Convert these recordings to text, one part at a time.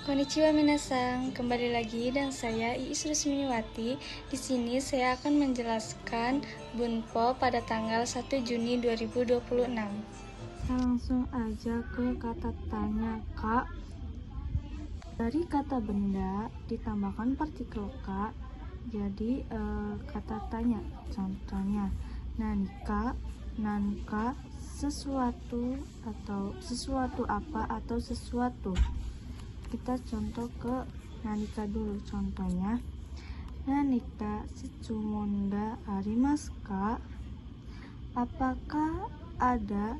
Konnichiwa minasan, kembali lagi dan saya Iis Rusminiwati. Di sini saya akan menjelaskan Bunpo pada tanggal 1 Juni 2026. Kita langsung aja ke kata tanya, Kak. Dari kata benda ditambahkan partikel K, jadi kata tanya. Contohnya nanika, nanka, sesuatu atau sesuatu apa atau sesuatu. Kita contoh ke nanika dulu. Contohnya nanika setsumonda arimasu ka? Apakah ada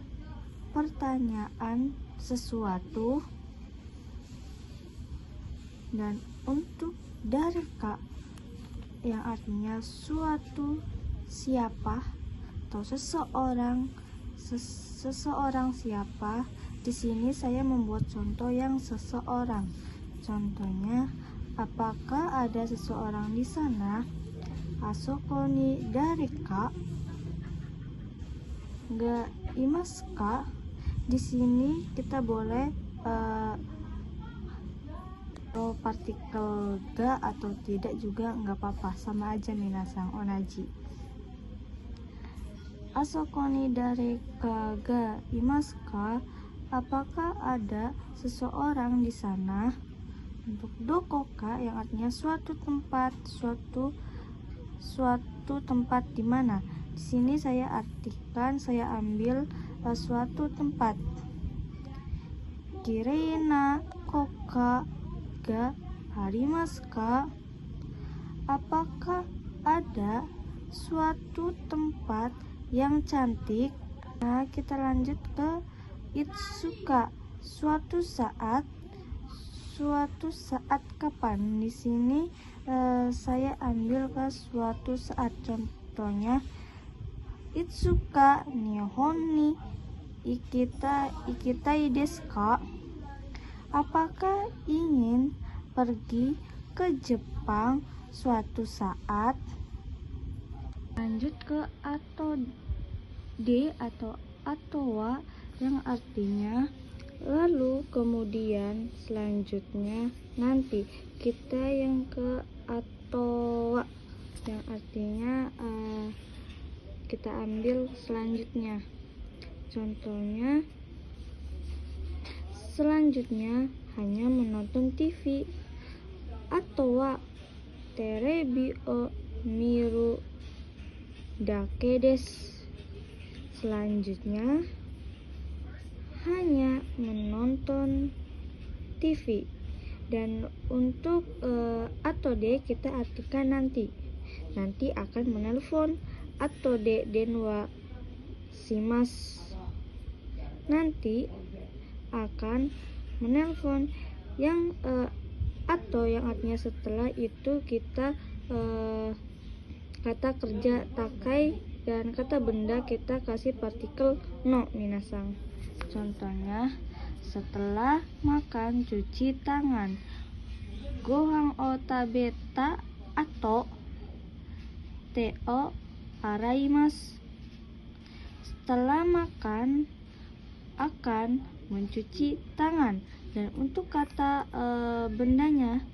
pertanyaan sesuatu? Dan untuk dari Kak yang artinya suatu, siapa atau seseorang, seseorang siapa. Di sini saya membuat contoh yang seseorang. Contohnya, apakah ada seseorang di sana? Asoko ni dareka ga imasu ka? Di sini kita boleh partikel ga atau tidak juga nggak apa-apa, sama aja minasang onaji. Asoko ni dareka ga imasu ka? Apakah ada seseorang di sana? Untuk dokoka yang artinya suatu tempat, suatu tempat di mana. Di sini saya artikan, saya ambil suatu tempat. Kireina koka ga arimasu ka? Apakah ada suatu tempat yang cantik? Nah, kita lanjut ke itsuka, suatu saat. Suatu saat kapan? Di sini saya ambil ke suatu saat. Contohnya itsuka nihon ni ikitai desu ka? Apakah ingin pergi ke Jepang suatu saat? Lanjut ke atau de atau atowa yang artinya lalu, kemudian, selanjutnya, nanti. Kita yang ke atowa yang artinya kita ambil selanjutnya. Contohnya selanjutnya hanya menonton TV. Atowa terebi o miru dake desu. Selanjutnya hanya menonton TV. Dan untuk atau de kita artikan nanti akan menelpon. Atau de denwa shimasu, nanti akan menelpon. Yang atau yang artinya setelah itu kita kata kerja takai, dan kata benda kita kasih partikel no minasang. Contohnya, setelah makan cuci tangan. Gohan o tabeta ato te o araimasu. Setelah makan akan mencuci tangan. Dan untuk kata bendanya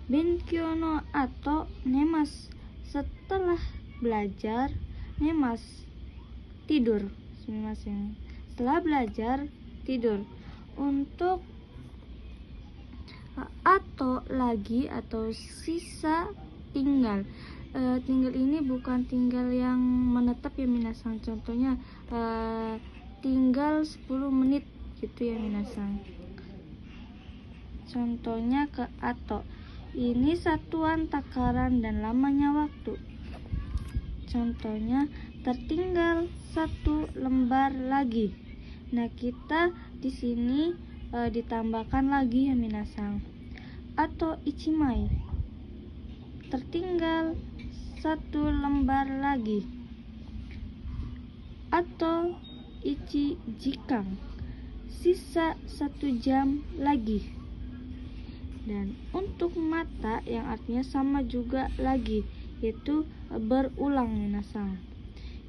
benkyou no ato nemasu. Setelah belajar nemasu, tidur. Setelah belajar tidur. Untuk atau lagi atau sisa tinggal. Tinggal ini bukan tinggal yang menetap ya minasang. Contohnya tinggal 10 menit gitu ya minasang. Contohnya ke atau. Ini satuan takaran dan lamanya waktu. Contohnya tertinggal 1 lembar lagi. Nah, kita di sini ditambahkan lagi ya minasang. Atau ichimai, tertinggal 1 lembar lagi. Atau ichi jikan, sisa 1 jam lagi. Dan untuk mata yang artinya sama juga lagi, yaitu berulang minasang.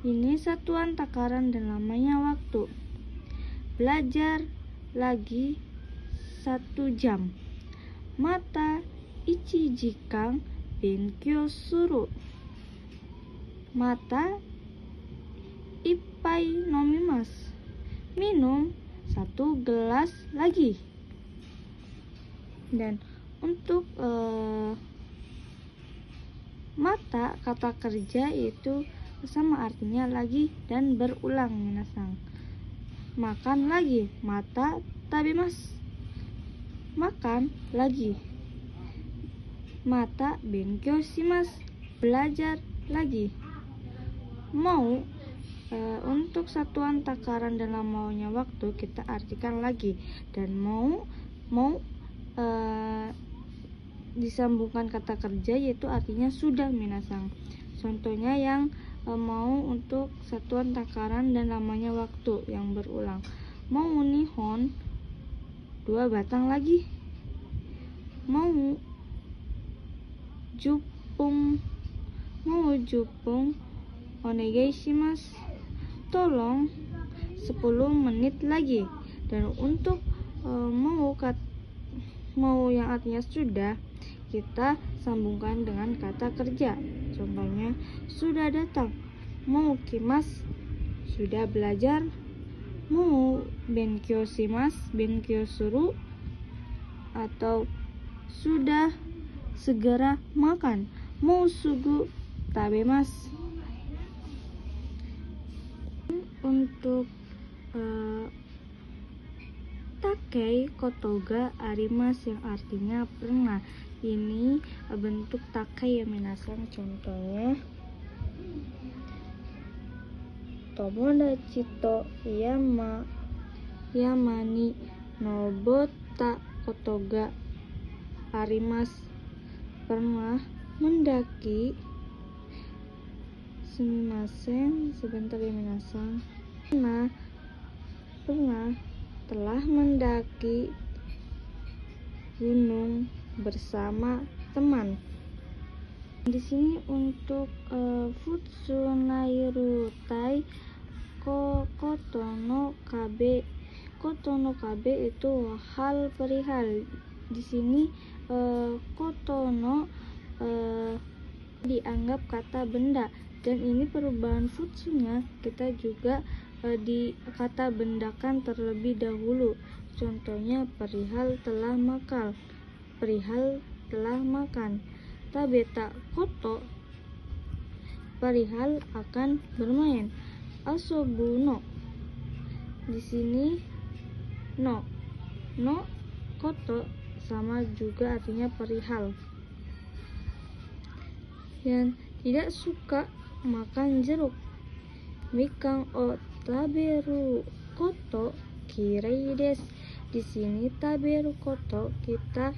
Ini satuan takaran dan lamanya waktu. Belajar lagi 1 jam. Mata ichi jikan benkyou suru. Mata ippai nomimasu. Minum 1 gelas lagi. Dan untuk mata, kata kerja itu sama artinya lagi dan berulang minasang. Makan lagi, mata tabemasu. Makan lagi. Mata benkyou shimasu. Belajar lagi. Mau, untuk satuan takaran dalam maunya waktu kita artikan lagi, dan mau disambungkan kata kerja yaitu artinya sudah minasang. Contohnya yang mau untuk satuan takaran dan lamanya waktu yang berulang. Mau nihon 2 batang lagi. Mau jupung onegai shimasu. Tolong 10 menit lagi. Dan untuk mau yang artinya sudah, kita sambungkan dengan kata kerja. Contohnya sudah datang. Mau kimasu, sudah belajar. Mau benkyou shimasu, benkyou suru. Atau sudah segera makan. Mau sugu tabemasu. Untuk takei kotoga arimasu yang artinya pernah. Ini bentuk takei ya minasang. Contohnya tomodachi to yama ni nobotta kotoga arimasu. Pernah mendaki. Sumimasen, sebentar ya minasang. Pernah telah mendaki gunung bersama teman. Di sini untuk futsu nairu tai kotono kabe. Kotono kabe itu hal perihal. Di sini kotono dianggap kata benda, dan ini perubahan futsunya kita juga di kata bendakan terlebih dahulu. Contohnya perihal telah makan. Tabeta koto, perihal akan bermain. Asobu no, di sini no koto sama juga artinya perihal. Yang tidak suka makan jeruk. Mikan o taberu koto kirei desu. Di sini taberu koto kita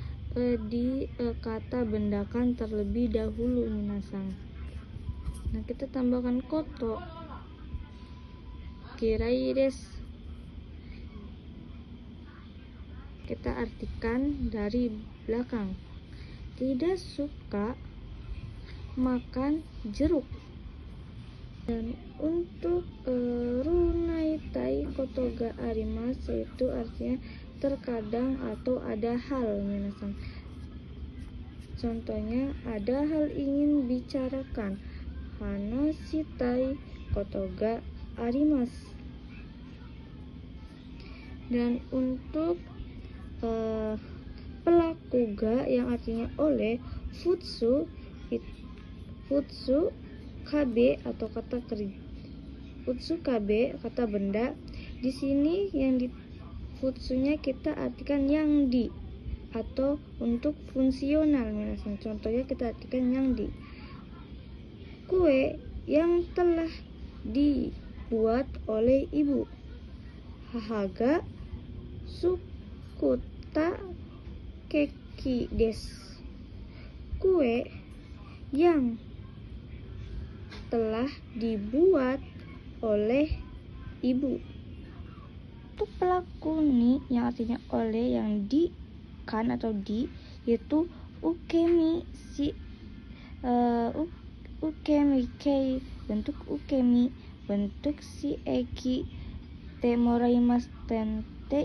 di kata bendakan terlebih dahulu minasang. Nah, kita tambahkan koto kirei desu. Kita artikan dari belakang. Tidak suka makan jeruk. Dan untuk runai tai kotoga arimasu itu artinya terkadang atau ada hal minasang. Contohnya ada hal ingin bicarakan. Hanashi tai kotoga arimasu. Dan untuk pelaku ga yang artinya oleh, futsu kabe atau kata kerja. Futsu kabe kata benda. Di sini yang di futsunya kita artikan yang di, atau untuk fungsional minasang. Contohnya kita artikan yang di. Kue yang telah dibuat oleh ibu. Hahaga sukuta keki desu. Kue yang telah dibuat oleh ibu. Untuk pelaku ni yang artinya oleh, yang di kan atau di, yaitu ukemi kei, bentuk bentuk si eki, te moraimasu, dan te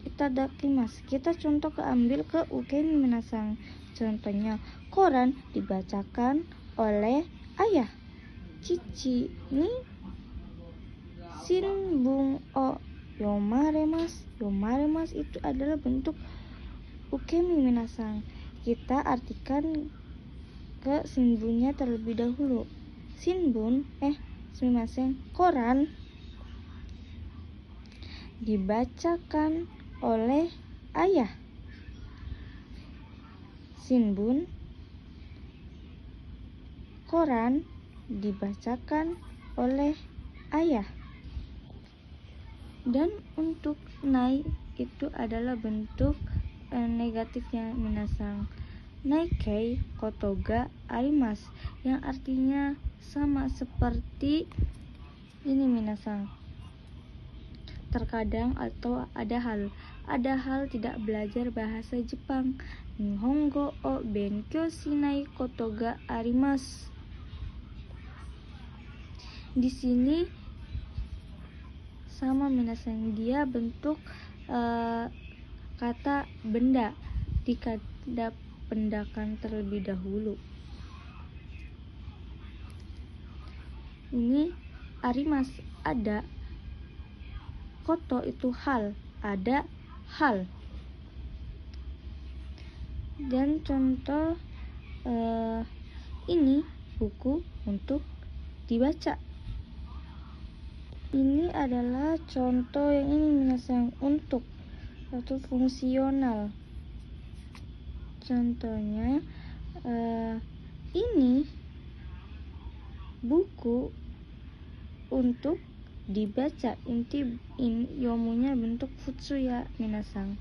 itadakimasu. Kita contoh ambil ke ukemi minasang. Contohnya, koran dibacakan oleh ayah. Cici ni shinbun o yomaremas. Yomaremas itu adalah bentuk ukemi minasang. Kita artikan ke shinbunnya terlebih dahulu. Shinbun, koran dibacakan oleh ayah. Shinbun, koran dibacakan oleh ayah. Dan untuk nai itu adalah bentuk negatifnya minasang. Naikei koto ga arimasu, yang artinya sama seperti ini minasang. Terkadang atau ada hal tidak belajar bahasa Jepang. Nihongo o benkyou shinai koto ga arimasu. Di sini sama minasang, dia bentuk kata benda pendakan terlebih dahulu. Ini arimasu ada, koto itu hal, ada hal. Dan contoh ini buku untuk dibaca. Ini adalah contoh yang ini minasang, untuk atau fungsional. Contohnya ini buku untuk dibaca. Inti yomunya bentuk futsu ya minasang,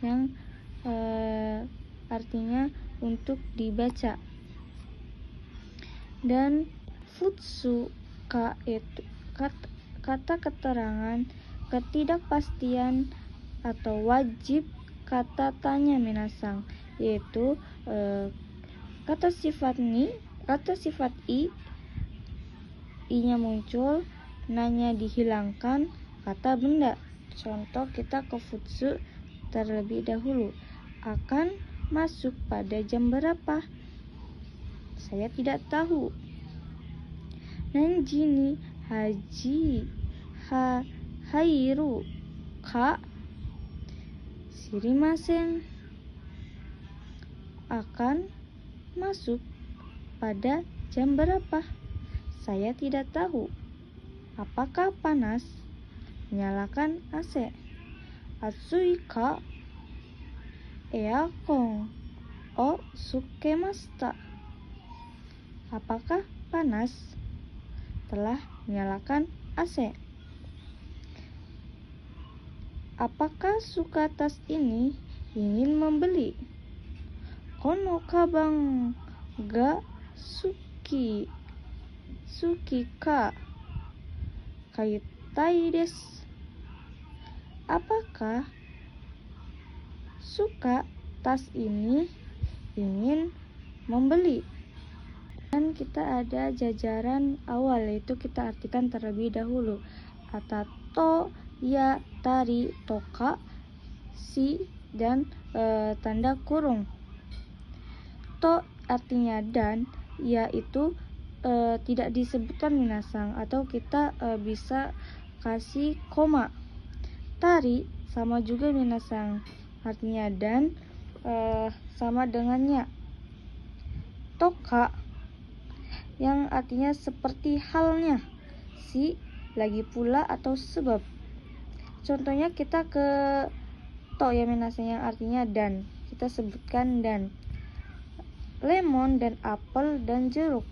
yang artinya untuk dibaca. Dan futsu ka itu kata keterangan, ketidakpastian atau wajib kata tanya minasang, yaitu kata sifat i-nya muncul, nanya dihilangkan, kata benda. Contoh kita ke futsu terlebih dahulu. Akan masuk pada jam berapa? Saya tidak tahu. Nanji ni hairu ka shirimasen. Akan masuk pada jam berapa? Saya tidak tahu. Apakah panas? Nyalakan AC. Atsui ka earkon o tsukemashita. Apakah panas? Telah menyalakan AC. Apakah suka tas ini? Ingin membeli. Kono kabang ga suki ka kaitai desu. Apakah suka tas ini? Ingin membeli. Dan kita ada jajaran awal, yaitu kita artikan terlebih dahulu. Atato, ya, tari, toka, si, dan tanda kurung. To artinya dan, ya itu tidak disebutkan minasang, atau kita bisa kasih koma. Tari sama juga minasang, artinya dan sama dengannya. Toka yang artinya seperti halnya. Si lagi pula atau sebab. Contohnya kita ke to ya minasang, yang artinya dan, kita sebutkan dan. Lemon dan apel dan jeruk.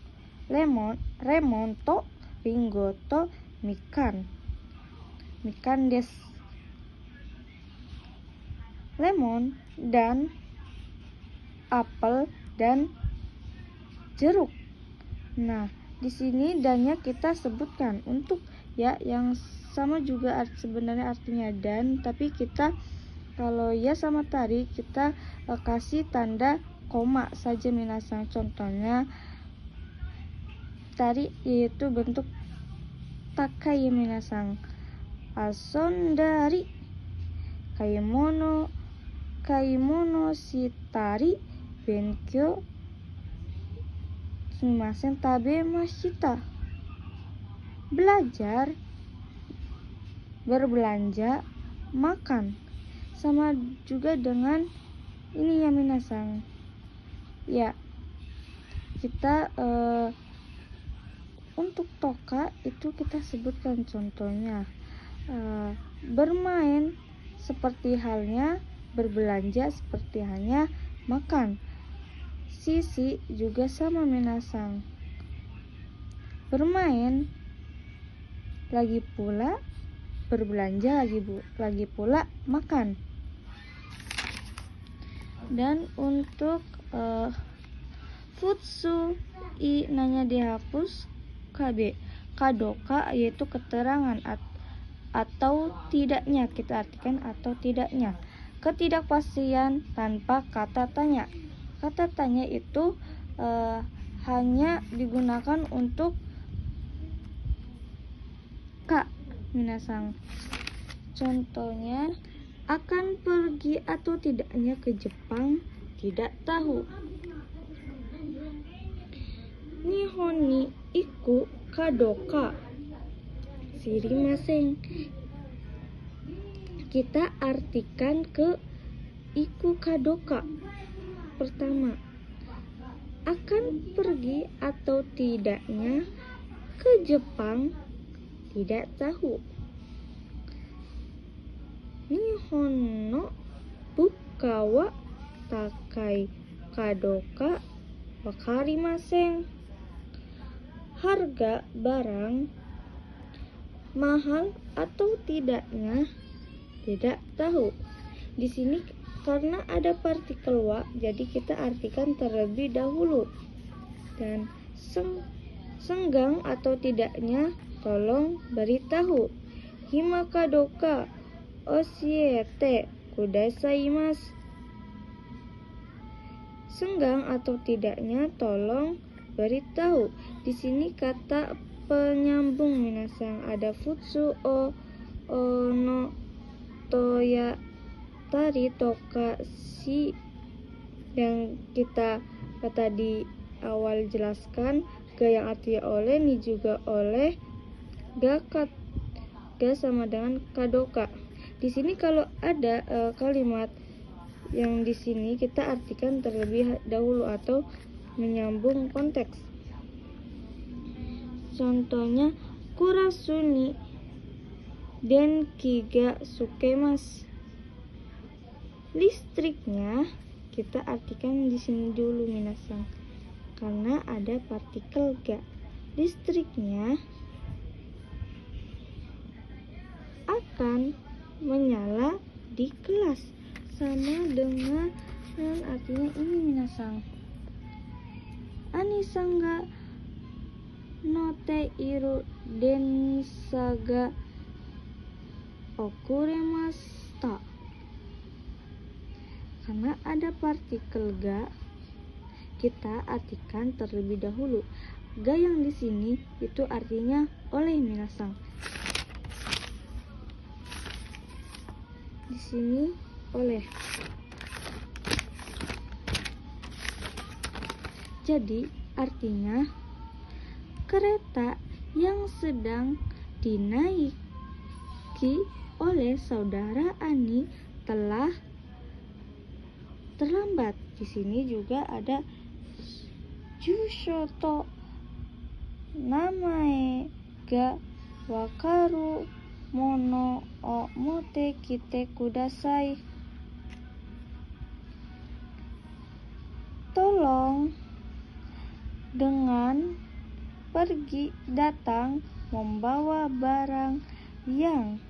Remon to ringo to mikan desu. Lemon dan apel dan jeruk. Nah, di sini dannya kita sebutkan untuk ya, yang sama juga sebenarnya artinya dan, tapi kita kalau ya sama tari kita kasih tanda koma saja minasang. Contohnya tari yaitu bentuk takai minasang. Asondari kaimono shitari benkyou sumimasen tabemashita. Belajar, berbelanja, makan. Sama juga dengan ini ya minasang. Ya, kita untuk toka itu kita sebutkan contohnya bermain seperti halnya berbelanja, seperti halnya makan. Sisi juga sama minasang. Bermain lagi pula berbelanja, lagi pula makan. Dan untuk futsu i nanya dihapus KB kadoka yaitu keterangan atau tidaknya, kita artikan atau tidaknya. Ketidakpastian tanpa kata tanya. Kata tanya itu hanya digunakan untuk ka minasang. Contohnya, akan pergi atau tidaknya ke Jepang tidak tahu. Nihon ni iku kadoka sirimasen. Kita artikan ke iku kadoka. Pertama, akan pergi atau tidaknya ke Jepang tidak tahu. Nihon no buka wa takai kadoka wakarimasen. Harga barang mahal atau tidaknya tidak tahu. Di sini karena ada partikel wa, jadi kita artikan terlebih dahulu. Dan senggang atau tidaknya tolong beritahu. Himakadoka oshiete kudasaimasu. Senggang atau tidaknya tolong beritahu. Di sini kata penyambung minasang ada futsu o no toya tari toka si yang kita tadi awal jelaskan. Ga yang artinya oleh, ni juga oleh, ga sama dengan kadoka. Di sini kalau ada kalimat yang di sini kita artikan terlebih dahulu atau menyambung konteks. Contohnya, kurasu ni denki ga sukemasu. Listriknya kita artikan di sini dulu minasang, karena ada partikel ga. Listriknya akan menyala di kelas. Sama dengan artinya ini minasang. Anisang ga note iru densa ga okuremashita. Karena ada partikel ga, kita artikan terlebih dahulu. Ga yang di sini itu artinya oleh minasang. Di sini oleh. Jadi artinya kereta yang sedang dinaiki oleh saudara Ani telah terlambat. Di sini juga ada jusho to namae ga wakaru mono o mote kite kudasai. Tolong dengan pergi datang membawa barang yang